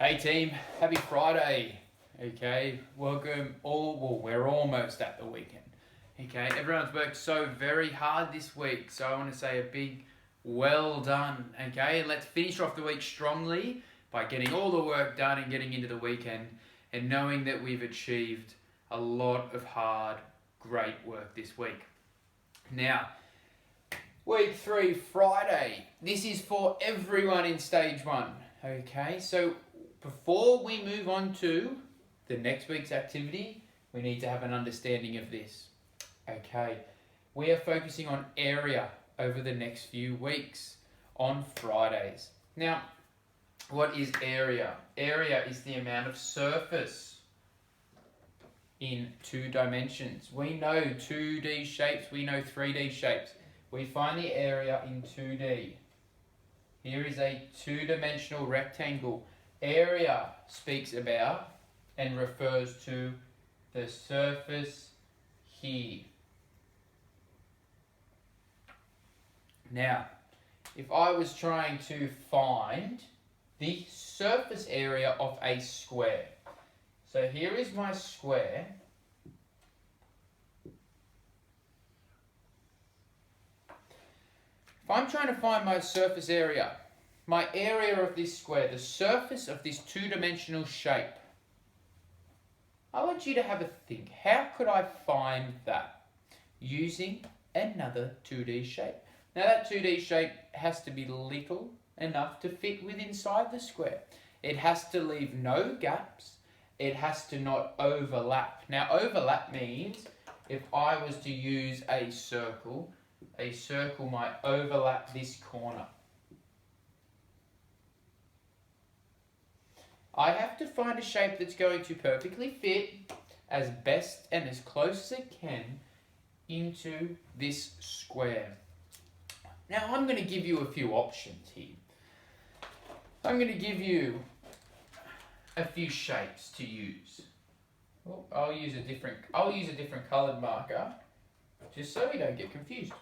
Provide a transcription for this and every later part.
Hey team, happy Friday. Okay, welcome all. Well, we're almost at the weekend. Okay, everyone's worked so very hard this week, so I want to say a big well done. Okay, and let's finish off the week strongly by getting all the work done and getting into the weekend and knowing that we've achieved a lot of hard, great work this week. Now, week 3, Friday. This is for everyone in stage 1. Okay, so before we move on to the next week's activity, we need to have an understanding of this. Okay, we are focusing on area over the next few weeks on Fridays. Now, what is area? Area is the amount of surface in 2 dimensions. We know 2D shapes, we know 3D shapes. We find the area in 2D. Here is a 2-dimensional rectangle. Area speaks about and refers to the surface here. Now, if I was trying to find the surface area of a square. So here is my square. If I'm trying to find my surface area, my area of this square, the surface of this 2-dimensional shape, I want you to have a think. How could I find that? Using another 2D shape. Now that 2D shape has to be little enough to fit within inside the square. It has to leave no gaps. It has to not overlap. Now overlap means if I was to use a circle might overlap this corner. I have to find a shape that's going to perfectly fit as best and as close as it can into this square. Now I'm going to give you a few options here. I'm going to give you a few shapes to use. Well, I'll use a different coloured marker just so we don't get confused.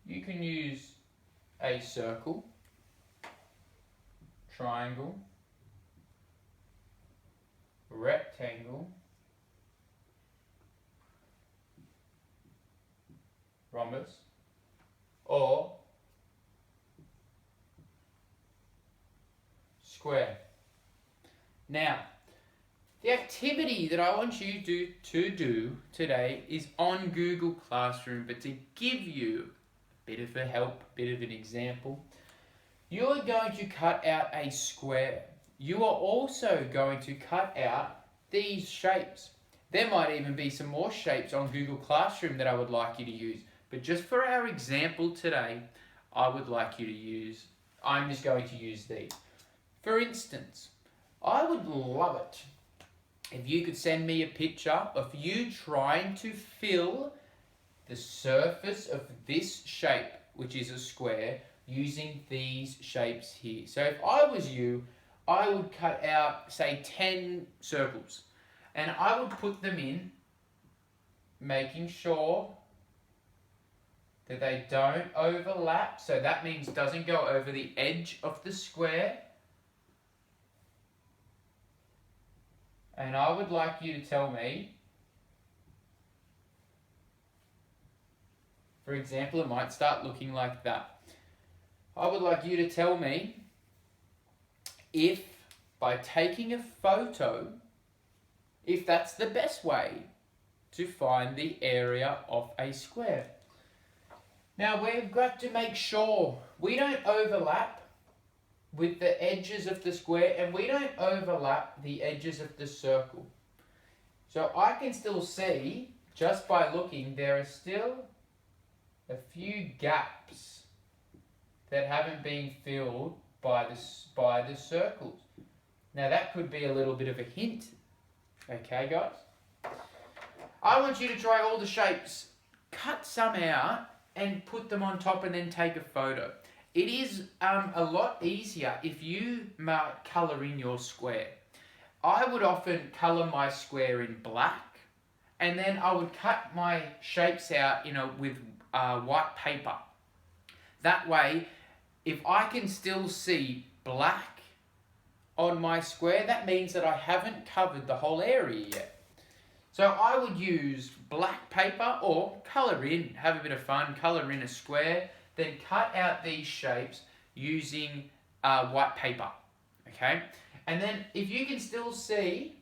You can use a circle, triangle, rectangle, rhombus, or square. Now, the activity that I want you to do today is on Google Classroom, but to give you a bit of a help, a bit of an example, you are going to cut out a square. You are also going to cut out these shapes. There might even be some more shapes on Google Classroom that I would like you to use. But just for our example today, I'm just going to use these. For instance, I would love it if you could send me a picture of you trying to fill the surface of this shape, which is a square, using these shapes here. So if I was you, I would cut out, say, 10 circles. And I would put them in, making sure that they don't overlap. So that means doesn't go over the edge of the square. And I would like you to tell me, for example, it might start looking like that. I would like you to tell me if, by taking a photo, if that's the best way to find the area of a square. Now we've got to make sure we don't overlap with the edges of the square and we don't overlap the edges of the circle. So I can still see, just by looking, there are still a few gaps that haven't been filled by the circles. Now that could be a little bit of a hint. Okay, guys? I want you to try all the shapes, cut some out and put them on top and then take a photo. It is a lot easier if you colour in your square. I would often colour my square in black and then I would cut my shapes out, with white paper. That way, if I can still see black on my square, that means that I haven't covered the whole area yet. So I would use black paper or colour in, have a bit of fun, colour in a square, then cut out these shapes using white paper, okay? And then if you can still see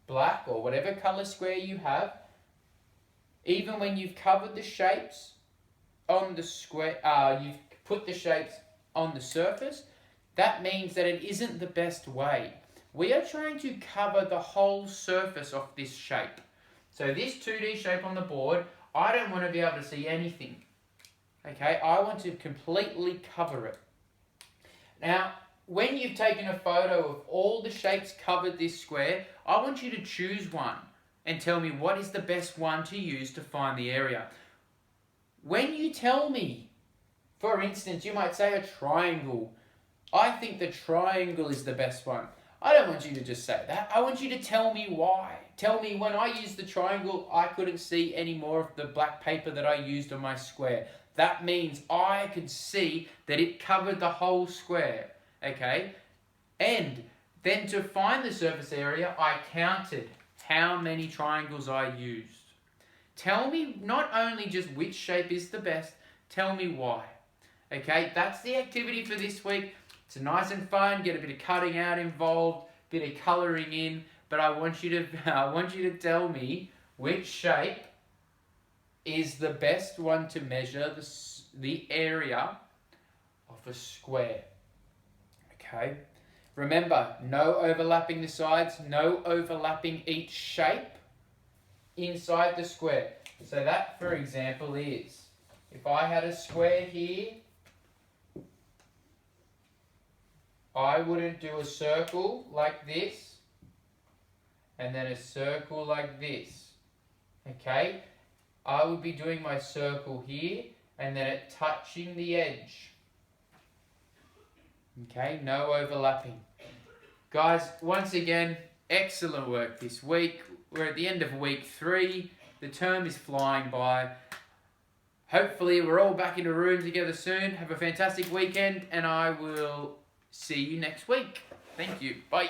black or whatever colour square you have, even when you've covered the shapes on the square, you've put the shapes on the surface, that means that it isn't the best way. We are trying to cover the whole surface of this shape. So this 2D shape on the board, I don't want to be able to see anything. Okay, I want to completely cover it. Now, when you've taken a photo of all the shapes covered this square, I want you to choose one and tell me what is the best one to use to find the area. When you tell me, for instance, you might say a triangle. I think the triangle is the best one. I don't want you to just say that. I want you to tell me why. Tell me when I used the triangle, I couldn't see any more of the black paper that I used on my square. That means I could see that it covered the whole square, okay? And then to find the surface area, I counted how many triangles I used. Tell me not only just which shape is the best, tell me why. Okay, that's the activity for this week. It's nice and fun, get a bit of cutting out involved, bit of colouring in, but I want you to tell me which shape is the best one to measure the area of a square. Okay, remember, no overlapping the sides, no overlapping each shape inside the square. So that, for example, is, if I had a square here, I wouldn't do a circle like this, and then a circle like this, okay? I would be doing my circle here, and then it touching the edge. Okay, no overlapping. Guys, once again, excellent work this week. We're at the end of week 3. The term is flying by. Hopefully we're all back in a room together soon. Have a fantastic weekend, and I will see you next week. Thank you. Bye.